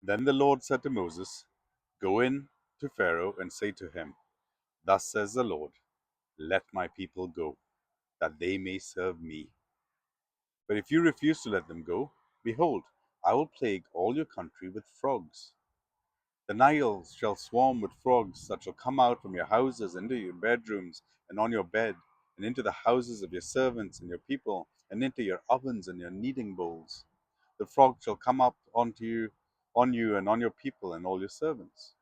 Then the Lord said to Moses, Go in to Pharaoh and say to him, Thus says the Lord, Let my people go, that they may serve me. But if you refuse to let them go, behold, I will plague all your country with frogs. The Nile shall swarm with frogs that shall come out from your houses into your bedrooms and on your bed, and into the houses of your servants and your people, and into your ovens and your kneading bowls. The frog shall come up on you and on your people and all your servants.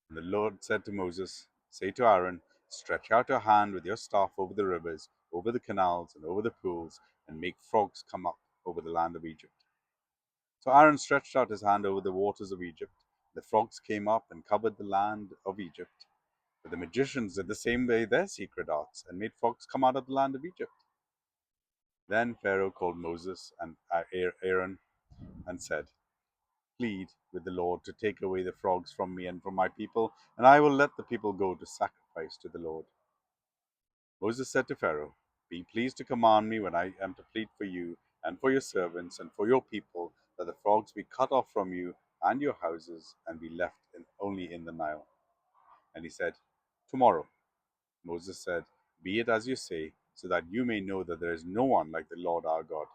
And the Lord said to Moses, Say to Aaron, Stretch out your hand with your staff over the rivers, over the canals, and over the pools, and make frogs come up over the land of Egypt. So Aaron stretched out his hand over the waters of Egypt. The frogs came up and covered the land of Egypt. But the magicians did the same way their secret arts, and made frogs come out of the land of Egypt. Then Pharaoh called Moses and Aaron and said, Plead with the Lord to take away the frogs from me and from my people, and I will let the people go to sacrifice to the Lord. Moses said to Pharaoh, Be pleased to command me when I am to plead for you and for your servants and for your people, that the frogs be cut off from you and your houses, and be left only in the Nile. And he said, Tomorrow. Moses said, Be it as you say, so that you may know that there is no one like the Lord our God.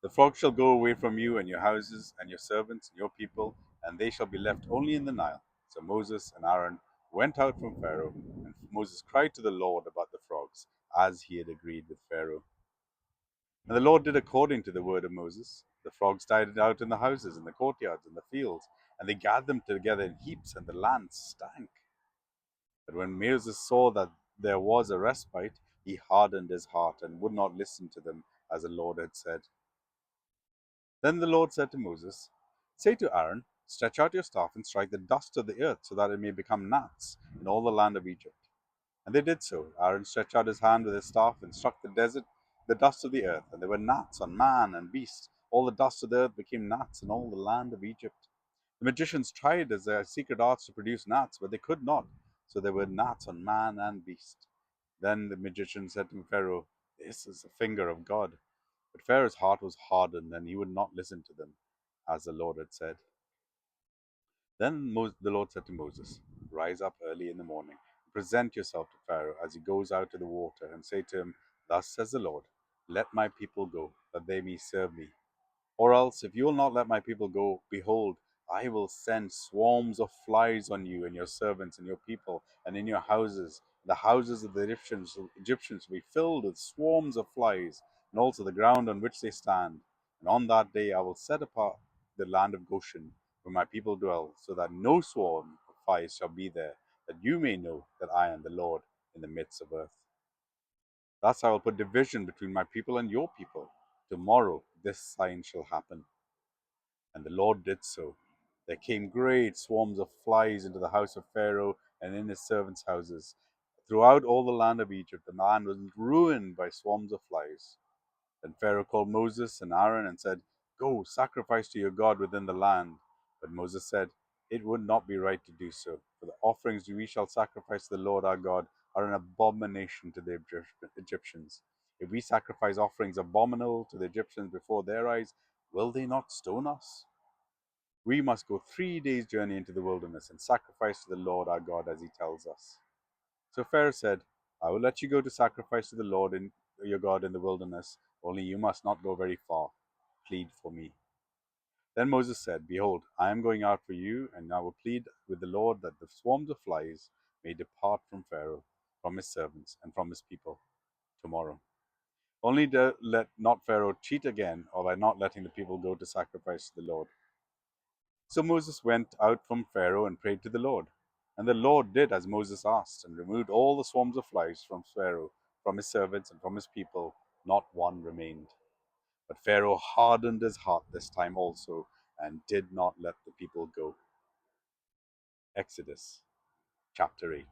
The frogs shall go away from you and your houses and your servants and your people, and they shall be left only in the Nile. So Moses and Aaron went out from Pharaoh, and Moses cried to the Lord about the frogs, as he had agreed with Pharaoh. And the Lord did according to the word of Moses. The frogs died out in the houses, in the courtyards, in the fields, and they gathered them together in heaps, and the land stank. But when Moses saw that there was a respite, he hardened his heart and would not listen to them, as the Lord had said. Then the Lord said to Moses, Say to Aaron, Stretch out your staff and strike the dust of the earth, so that it may become gnats in all the land of Egypt. And they did so. Aaron stretched out his hand with his staff and struck the dust of the earth, and there were gnats on man and beast. All the dust of the earth became gnats in all the land of Egypt. The magicians tried as their secret arts to produce gnats, but they could not. So there were gnats on man and beast. Then the magician said to Pharaoh, This is the finger of God. But Pharaoh's heart was hardened, and he would not listen to them, as the Lord had said. Then the Lord said to Moses, Rise up early in the morning, and present yourself to Pharaoh as he goes out to the water, and say to him, Thus says the Lord, Let my people go, that they may serve me. Or else, if you will not let my people go, behold, I will send swarms of flies on you and your servants and your people, and in your houses. The houses of the Egyptians will be filled with swarms of flies, and also the ground on which they stand. And on that day I will set apart the land of Goshen, where my people dwell, so that no swarm of flies shall be there, that you may know that I am the Lord in the midst of earth. Thus I will put division between my people and your people. Tomorrow this sign shall happen. And the Lord did so. There came great swarms of flies into the house of Pharaoh and in his servants' houses. Throughout all the land of Egypt, the land was ruined by swarms of flies. Then Pharaoh called Moses and Aaron and said, Go, sacrifice to your God within the land. But Moses said, It would not be right to do so, for the offerings we shall sacrifice to the Lord our God are an abomination to the Egyptians. If we sacrifice offerings abominable to the Egyptians before their eyes, will they not stone us? We must go 3 days' journey into the wilderness and sacrifice to the Lord our God as he tells us. So Pharaoh said, I will let you go to sacrifice to the Lord your God in the wilderness, only you must not go very far. Plead for me. Then Moses said, Behold, I am going out for you, and I will plead with the Lord that the swarms of flies may depart from Pharaoh, from his servants, and from his people tomorrow. Only let not Pharaoh cheat again, or by not letting the people go to sacrifice to the Lord. So Moses went out from Pharaoh and prayed to the Lord. And the Lord did as Moses asked, and removed all the swarms of flies from Pharaoh, from his servants, and from his people. Not one remained. But Pharaoh hardened his heart this time also, and did not let the people go. Exodus chapter 8.